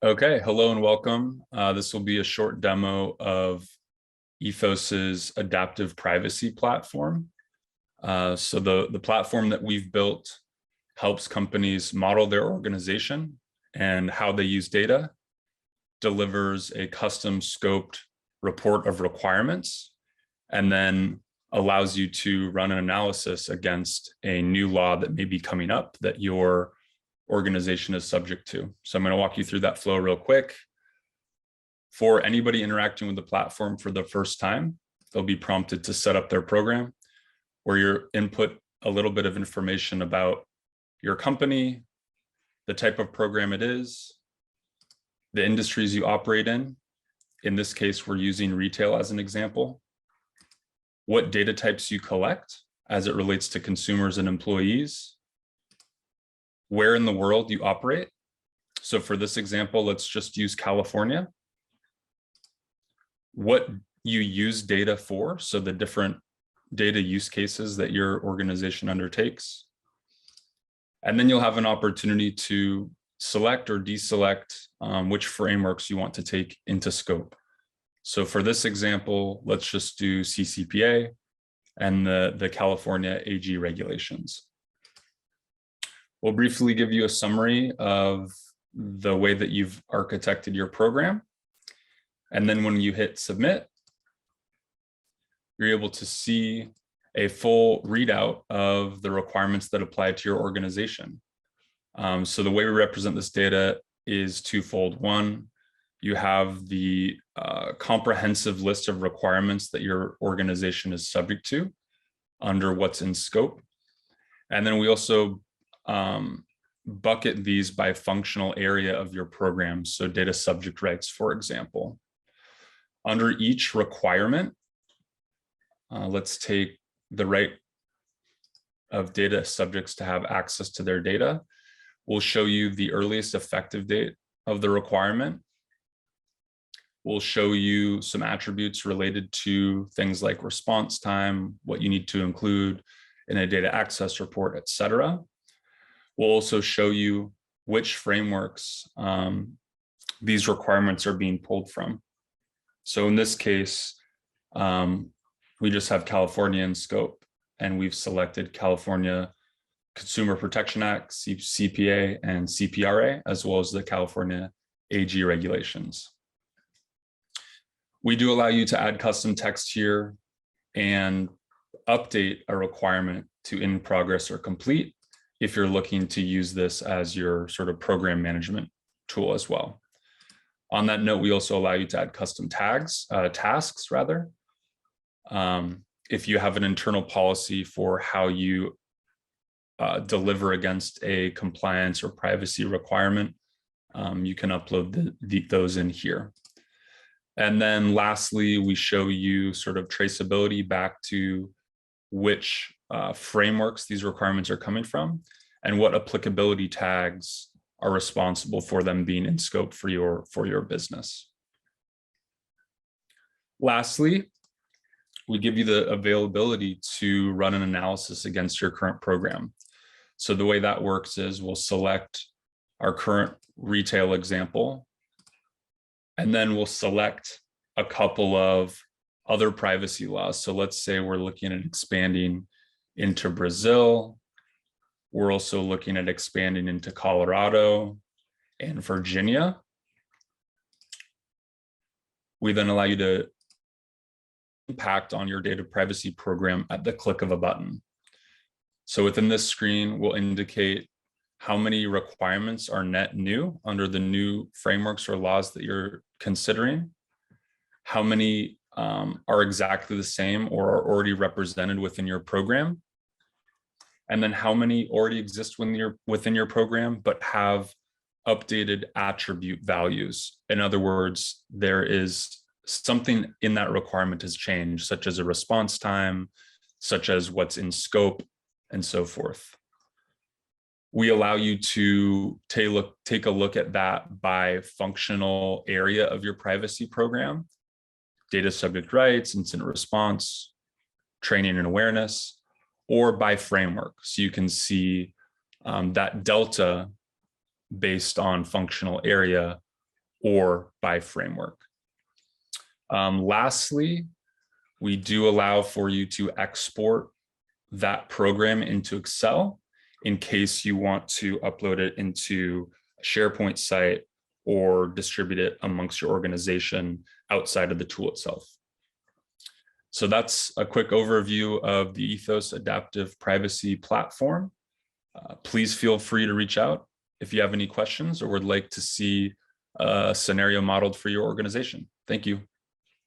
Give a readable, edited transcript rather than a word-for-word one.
Okay, hello and welcome. This will be a short demo of Ethos's adaptive privacy platform. So the platform that we've built helps companies model their organization and how they use data, delivers a custom scoped report of requirements, and then allows you to run an analysis against a new law that may be coming up that your organization is subject to. So I'm going to walk you through that flow real quick. For anybody interacting with the platform for the first time, they'll be prompted to set up their program, where you input a little bit of information about your company, the type of program it is, the industries you operate in. In this case, we're using retail as an example. What data types you collect as it relates to consumers and employees, where in the world you operate. So for this example, let's just use California. What you use data for, so the different data use cases that your organization undertakes. And then you'll have an opportunity to select or deselect which frameworks you want to take into scope. So for this example, let's just do CCPA and the California AG regulations. We'll briefly give you a summary of the way that you've architected your program. And then when you hit submit, you're able to see a full readout of the requirements that apply to your organization. So the way we represent this data is twofold. One, you have the comprehensive list of requirements that your organization is subject to under what's in scope. And then we also bucket these by functional area of your program. So data subject rights, for example. Under each requirement, let's take the right of data subjects to have access to their data. We'll show you the earliest effective date of the requirement. We'll show you some attributes related to things like response time, what you need to include in a data access report, et cetera. We'll also show you which frameworks these requirements are being pulled from. So in this case, we just have California in scope, and we've selected California Consumer Protection Act, CCPA, and CPRA, as well as the California AG regulations. We do allow you to add custom text here and update a requirement to in progress or complete if you're looking to use this as your sort of program management tool as well. On that note, we also allow you to add custom tasks rather. If you have an internal policy for how you deliver against a compliance or privacy requirement, you can upload those in here. And then lastly, we show you sort of traceability back to which frameworks these requirements are coming from and what applicability tags are responsible for them being in scope for your business. Lastly, we give you the availability to run an analysis against your current program. So the way that works is we'll select our current retail example, and then we'll select a couple of other privacy laws. So let's say we're looking at expanding into Brazil. We're also looking at expanding into Colorado and Virginia. We then allow you to impact on your data privacy program at the click of a button. So within this screen, we'll indicate how many requirements are net new under the new frameworks or laws that you're considering, how many are exactly the same or are already represented within your program, and then how many already exist within your program but have updated attribute values. In other words, there is something in that requirement has changed, such as a response time, such as what's in scope, and so forth. We allow you to take a look at that by functional area of your privacy program: data subject rights, incident response, training and awareness, or by framework. So you can see that delta based on functional area or by framework. Lastly, we do allow for you to export that program into Excel in case you want to upload it into a SharePoint site or distribute it amongst your organization outside of the tool itself. So that's a quick overview of the Ethos Adaptive Privacy Platform. Please feel free to reach out if you have any questions or would like to see a scenario modeled for your organization. Thank you.